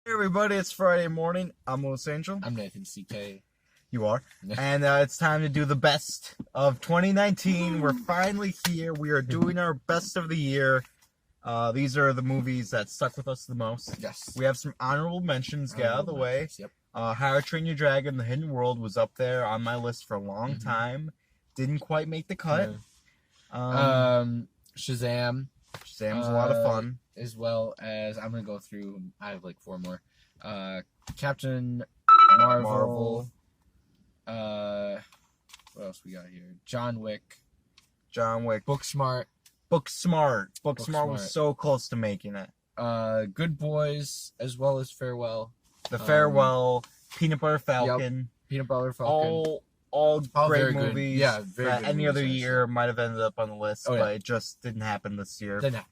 Hey everybody, it's Friday morning. I'm Los Angel. I'm Nathan CK. You are. And it's time to do the best of 2019. We're finally here. We are doing our best of the year. These are the movies that stuck with us the most. Yes. We have some honorable mentions, get out of the way. Yep. How to Train Your Dragon, The Hidden World was up there on my list for a long time. Didn't quite make the cut. Shazam. Shazam's a lot of fun. As well as, I'm going to go through, I have like 4 more. Captain Marvel. What else we got here? John Wick. Booksmart. Booksmart was so close to making it. Good Boys, as well as Farewell. The Farewell, Peanut Butter Falcon. Yep. Peanut Butter Falcon. All great very movies. Good. Yeah, very that good any movies, other year might have ended up on the list, but it just didn't happen this year. Didn't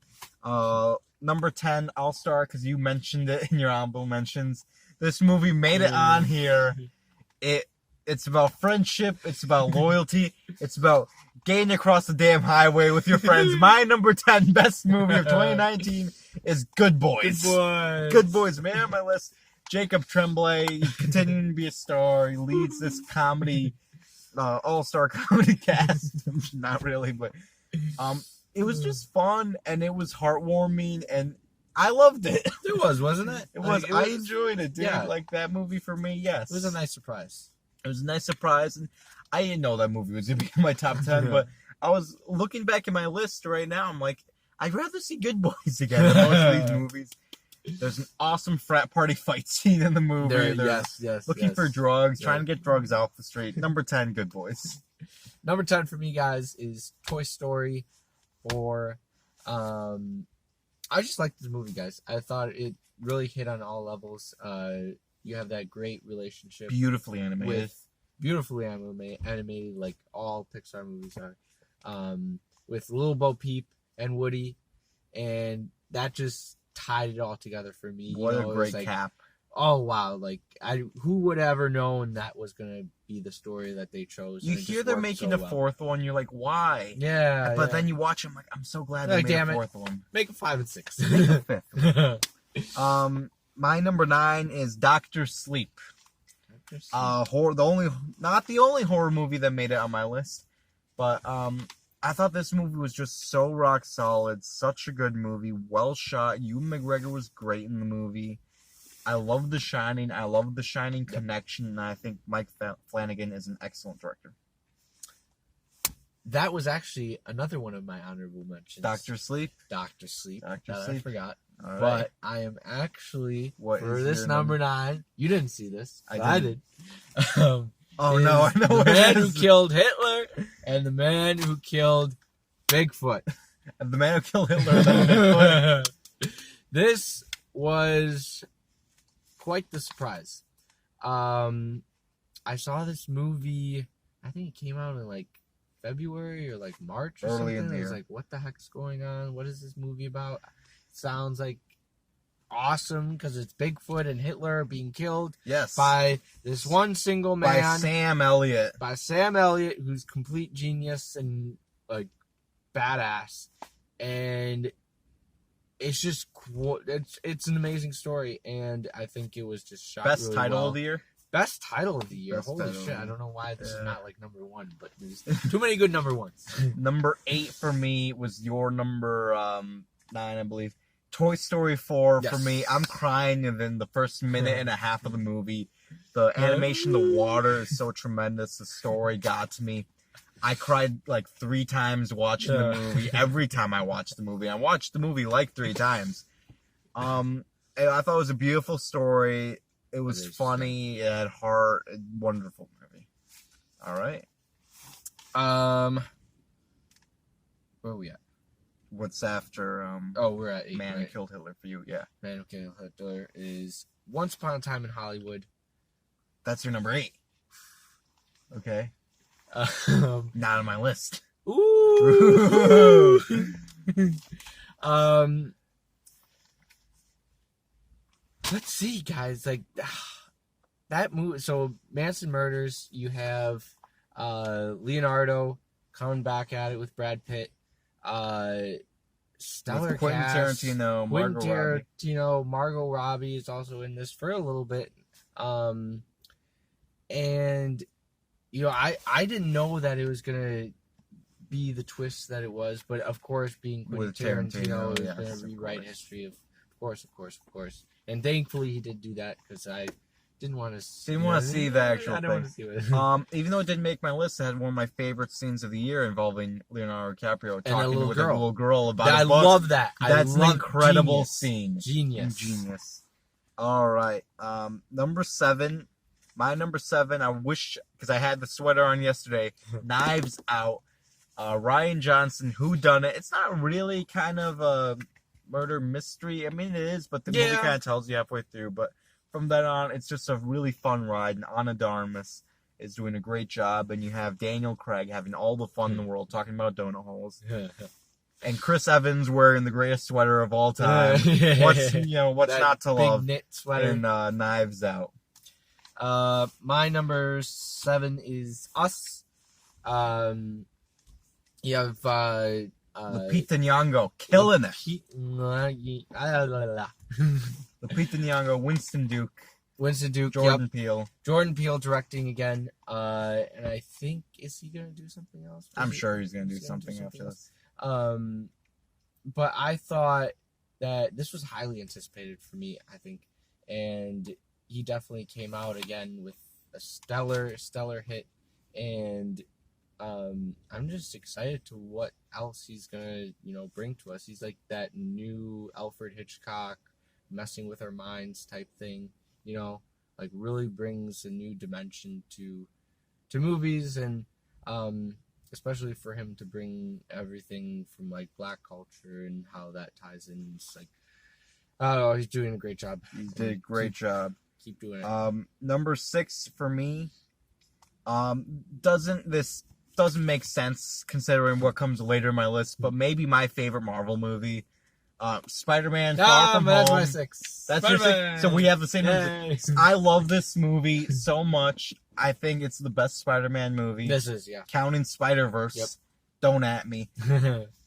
happen. Number 10, All Star, because you mentioned it in your honorable mentions. This movie made it on here. It's about friendship. It's about loyalty. It's about getting across the damn highway with your friends. My number 10 best movie of 2019 is Good Boys. Good Boys, man, on my list. Jacob Tremblay, continuing to be a star. He leads this comedy, all-star comedy cast. Not really, but it was just fun, and it was heartwarming, and I loved it. It was, wasn't it? It was. I enjoyed it, dude. Yeah. Like, that movie for me, yes. It was a nice surprise. It was a nice surprise, and I didn't know that movie was going to be in my top 10, but I was looking back at my list right now, I'm like, I'd rather see Good Boys again than most of these movies. There's an awesome frat party fight scene in the movie. Yes. Looking for drugs, trying to get drugs off the street. Number 10, Good Boys. Number 10 for me, guys, is Toy Story 4. I just liked this movie, guys. I thought it really hit on all levels. You have that great relationship. Beautifully animated. Beautifully animated, like all Pixar movies are. With Little Bo Peep and Woody. And that just tied it all together for me. What a great cap. Oh, wow. Like, who would ever known that was going to be the story that they chose? You hear they're making a fourth one, you're like, why? Yeah. But then you watch them, like, I'm so glad they made a fourth one. Make a 5 and 6. Make a fifth. My number 9 is Dr. Sleep. Not the only horror movie that made it on my list, but I thought this movie was just so rock solid, such a good movie, well shot. Ewan McGregor was great in the movie. I love The Shining. I love The Shining connection, and I think Mike Flanagan is an excellent director. That was actually another one of my honorable mentions. Dr. Sleep. I forgot. Right. But I am actually, for this number 9, you didn't see this. I did. Oh no, I know the what man it who is. killed Hitler and the man who killed Bigfoot. The man who killed Hitler and Bigfoot. This was quite the surprise. I saw this movie, I think it came out in like February or like March or early something. in the I was year. like, what the heck's going on? What is this movie about? Sounds like awesome because it's Bigfoot and Hitler being killed by this one single man. By Sam Elliott. By Sam Elliott, who's complete genius and like badass. And it's just it's an amazing story, and I think it was just shot Best really title well. of the year? Best title of the year. Best Holy title. shit. I don't know why this is not like number 1, but there's too many good number 1s. Number 8 for me was your number 9, I believe. Toy Story 4 for me. I'm crying within the first minute and a half of the movie. The animation, the water is so tremendous. The story got to me. I cried like 3 times watching the movie. Every time I watched the movie. I watched the movie like 3 times. And I thought it was a beautiful story. It was funny. It had heart. Wonderful movie. All right. Where are we at? What's after? We're at 8. Man Who right? Killed Hitler for you. Yeah. Man Who Killed Hitler is Once Upon a Time in Hollywood. That's your number 8. Okay. Not on my list. Ooh. Let's see, guys. Like that movie. So Manson Murders. You have Leonardo coming back at it with Brad Pitt. stellar With Quentin cast. Tarantino, Margot Quentin Robbie. Tarantino, Margot Robbie is also in this for a little bit. And I didn't know that it was gonna be the twist that it was, but of course, being Quentin With Tarantino Tarantino, is yes, gonna of rewrite course. history. Of course. And thankfully, he did do that because I didn't want to see the actual I didn't want to see it. Even though it didn't make my list, it had one of my favorite scenes of the year involving Leonardo DiCaprio And a talking little with girl. a little girl about I a book. love that. That's an incredible scene. Genius. All right. Number 7. My number 7. I wish, because I had the sweater on yesterday. Knives Out. Ryan Johnson, Who Done It? It's not really kind of a murder mystery. I mean, it is, but the movie kind of tells you halfway through. But from then on, it's just a really fun ride. And Ana de Armas is doing a great job. And you have Daniel Craig having all the fun in the world talking about donut holes. And Chris Evans wearing the greatest sweater of all time. What's That not to big love knit sweater. in Knives Out? My number 7 is Us. You have Lupita Nyong'o killing it. Lupita Nyong'o, Winston Duke, Winston Duke, Jordan Peele. Jordan Peele directing again. And I think, is he gonna do something else? I'm sure he's gonna do something after this. But I thought that this was highly anticipated for me, I think, and he definitely came out again with a stellar hit, and I'm just excited to what else he's gonna bring to us. He's like that new Alfred Hitchcock, messing with our minds type thing, like really brings a new dimension to movies, and especially for him to bring everything from like Black culture and how that ties in. It's like, oh, he's doing a great job. He did a great job. Keep doing it. Number 6 for me. Doesn't make sense considering what comes later in my list, but maybe my favorite Marvel movie, Spider-Man: Far From that's Home. my 6. That's your 6. So we have the same. I love this movie so much. I think it's the best Spider-Man movie. This is, yeah. Counting Spider-Verse. Yep. Don't at me.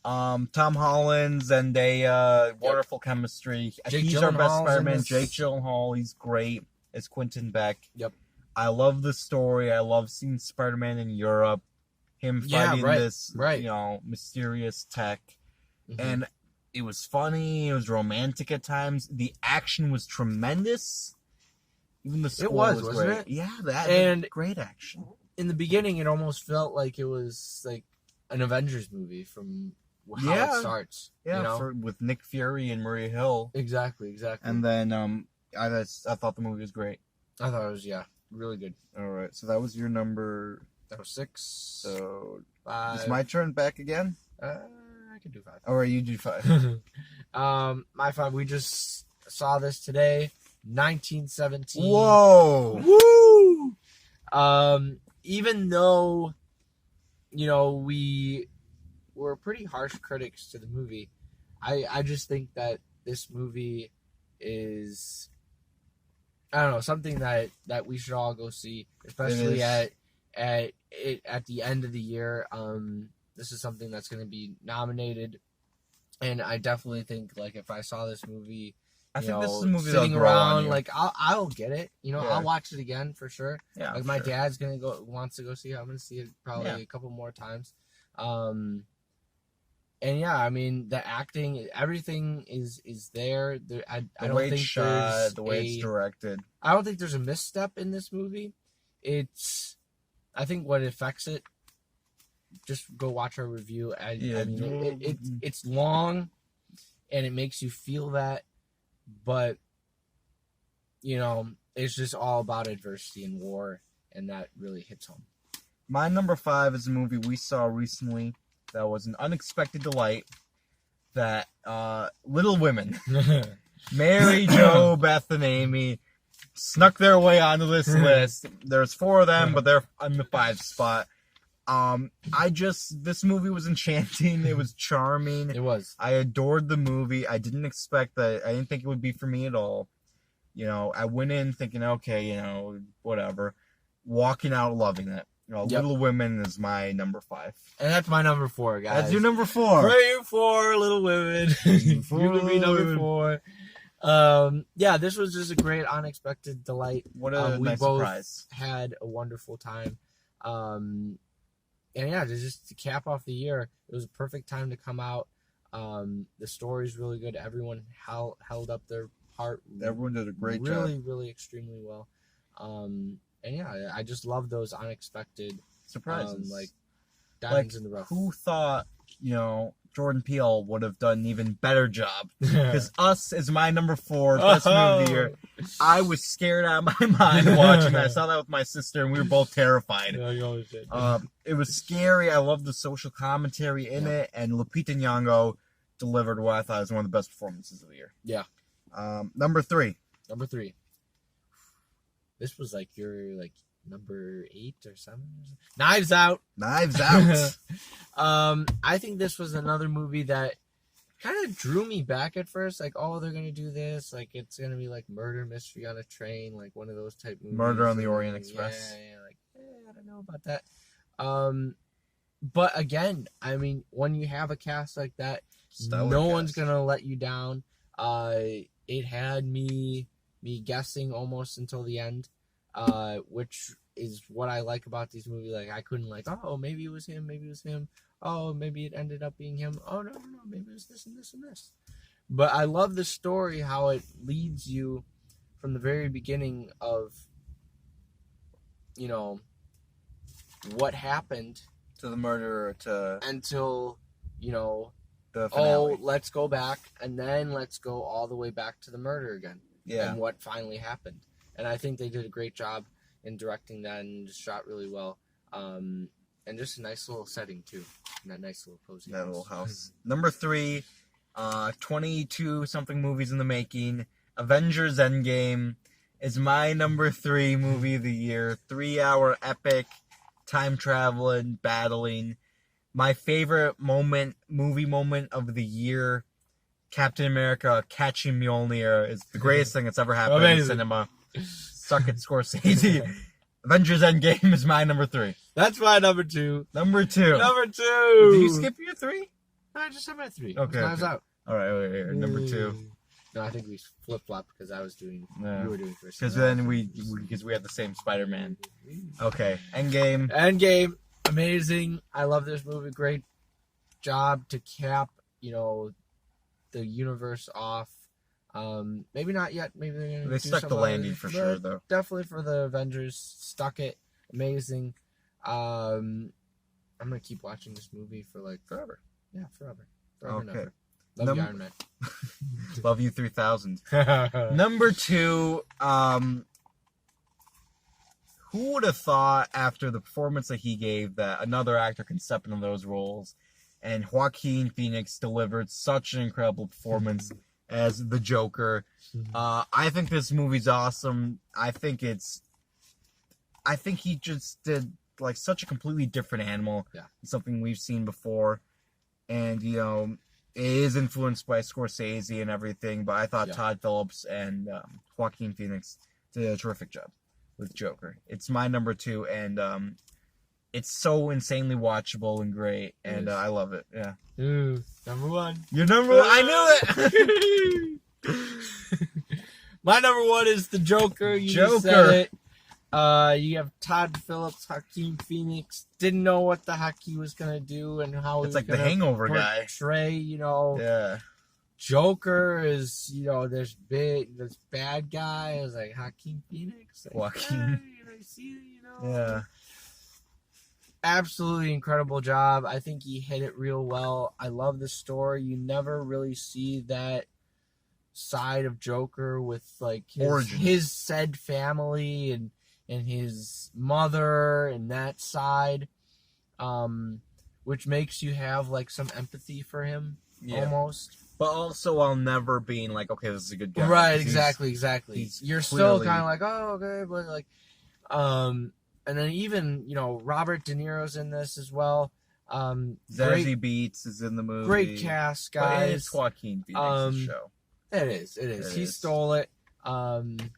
Tom Holland, Zendaya, wonderful chemistry. He's our best Spider-Man. Jake Gyllenhaal, he's great. It's Quentin Beck. Yep. I love the story. I love seeing Spider-Man in Europe. Him fighting this, mysterious tech. Mm-hmm. And it was funny. It was romantic at times. The action was tremendous. Even the score was wasn't great. it? Yeah, and great action. In the beginning, it almost felt like it was like an Avengers movie from how it starts. Yeah, with Nick Fury and Maria Hill. Exactly. And then I thought the movie was great. I thought it was really good. All right, so that was your number. That was 6. So 5. it's my turn back again. I can do 5. All right, you do 5. My 5. We just saw this today. 1917. Whoa! Woo! Even though, we were pretty harsh critics to the movie, I just think that this movie is, I don't know, something that we should all go see, especially at the end of the year. This is something that's going to be nominated, and I definitely think, like, if I saw this movie, I think this is a movie sitting that'll grow on around, you. like, I'll get it. I'll watch it again for sure. Yeah, like, my dad's wants to go see it. I'm gonna see it probably a couple more times. And yeah, I mean, the acting, everything is there. I don't think shot, the way it's directed. I don't think there's a misstep in this movie. I think what affects it, just go watch our review. I mean, it's long, and it makes you feel that, but it's just all about adversity and war, and that really hits home. My number 5 is a movie we saw recently that was an unexpected delight. That Little Women, Mary Jo, Beth, and Amy snuck their way onto this list. There's 4 of them, but they're on the 5 spot. This movie was enchanting. It was charming. It was. I adored the movie. I didn't expect that. I didn't think it would be for me at all. I went in thinking, okay, whatever. Walking out loving it. Yep. Little Women is my number 5. And that's my number 4, guys. That's your number 4. Pray for Little Women. You can be number 4. Yeah, this was just a great, unexpected delight. What a We nice both surprise. had a wonderful time. And yeah, just to cap off the year, it was a perfect time to come out. The story's really good. Everyone held up their part. Everyone did a great really, job. really extremely well. And yeah, I just love those unexpected Surprises. like diamonds Like, in the rough. who thought, Jordan Peele would have done an even better job? Because Us is my number 4 best movie of the year. I was scared out of my mind watching that. I saw that with my sister, and we were both terrified. Yeah, you always did. It was scary. I loved the social commentary in it, and Lupita Nyong'o delivered what I thought was one of the best performances of the year. Yeah. Number 3. Number 3. This was like your number 8 or 7. Knives Out. Knives Out. I think this was another movie that kind of drew me back at first. Like, oh, they're gonna do this. Like, it's gonna be like murder mystery on a train, like one of those type movies. Murder on the And, Orient Express. I don't know about that. But again, I mean, when you have a cast like that, Stellar no cast. one's gonna let you down. It had me guessing almost until the end, which is what I like about these movies. Like, I couldn't oh, maybe it was him, maybe it was him. Oh, maybe it ended up being him. Oh, no, maybe it was this and this and this. But I love the story, how it leads you from the very beginning of, what happened To the murderer, to until, the finale. let's go back, and then let's go all the way back to the murder again. Yeah. And what finally happened. And I think they did a great job in directing that and just shot really well. And just a nice little setting, too. And that nice little cozy That house. little house. Number 3, 22-something movies in the making. Avengers Endgame is my number 3 movie of the year. 3-hour epic, time-traveling, battling. My favorite movie moment of the year, Captain America catching Mjolnir, is the greatest thing that's ever happened in Amazing. cinema. Suck it, Scorsese. Avengers Endgame is my number 3. That's my number 2. Number 2. Number 2! Did you skip your 3? I just said my 3. Okay, Knives okay. Out. All right, wait. Number 2. No, I think we flip-flopped because I was doing... Yeah. You were doing first. Because then we had the same Spider-Man. Okay, Endgame. Endgame. Amazing. I love this movie. Great job to cap, the universe off. Maybe not yet. Maybe they're gonna They do stuck some the other- landing for but sure, though. Definitely for the Avengers. Stuck it. Amazing. I'm gonna keep watching this movie for forever. Yeah, forever. Forever and Okay. ever. Love you, Iron Man. Love you 3000. Number 2. Who would have thought after the performance that he gave that another actor can step into those roles? And Joaquin Phoenix delivered such an incredible performance as the Joker. I think this movie's awesome. I think he just did such a completely different animal. Yeah. Something we've seen before. And, it is influenced by Scorsese and everything, but I thought Todd Phillips and Joaquin Phoenix did a terrific job with Joker. It's my number 2, and it's so insanely watchable and great, and I love it. Yeah. Ooh, number 1. Your number 1? I knew it! My number 1 is the Joker. You just Joker. said it. You have Todd Phillips, Joaquin Phoenix. Didn't know what the heck he was gonna do and how he It's was like the gonna Hangover guy. portray. Yeah. Joker is this bad guy. I was like Joaquin Phoenix. Joaquin. I see. Yeah. Absolutely incredible job. I think he hit it real well. I love the story. You never really see that side of Joker with Origin. his said family and his mother and that side, which makes you have some empathy for him almost. But also while never being okay, this is a good guy. Right, 'Cause exactly. he's You're still clearly- kind of oh, okay, but and then even Robert De Niro's in this as well. Zazie Beetz is in the movie. Great cast, But guys. it's Joaquin Phoenix's show. It is. He stole it. And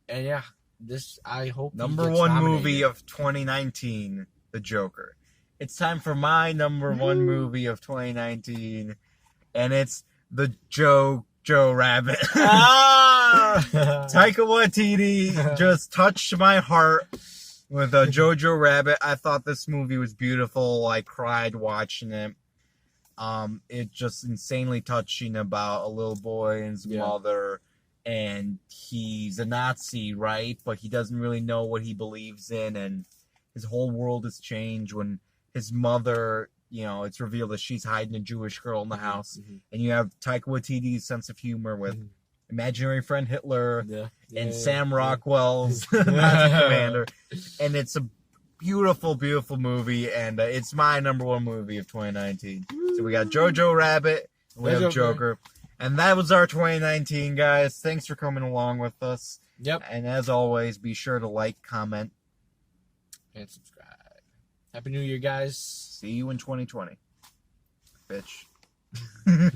yeah, this I hope he Number gets 1 nominated. movie of 2019. The Joker. It's time for my number one movie of 2019, and it's the Jojo Rabbit. Taika Waititi just touched my heart with Jojo Rabbit. I thought this movie was beautiful. I cried watching it. It's just insanely touching about a little boy and his mother, and he's a Nazi, right? But he doesn't really know what he believes in, and his whole world has changed when his mother, it's revealed that she's hiding a Jewish girl in the house, and you have Taika Waititi's sense of humor with imaginary friend Hitler and Sam Rockwell's Nazi commander, and it's a beautiful, beautiful movie, and it's my number one movie of 2019. So we got Jojo Rabbit, and we have Joker, and that was our 2019, guys. Thanks for coming along with us. Yep. And as always, be sure to like, comment, and subscribe. Happy New Year, guys. See you in 2020, bitch.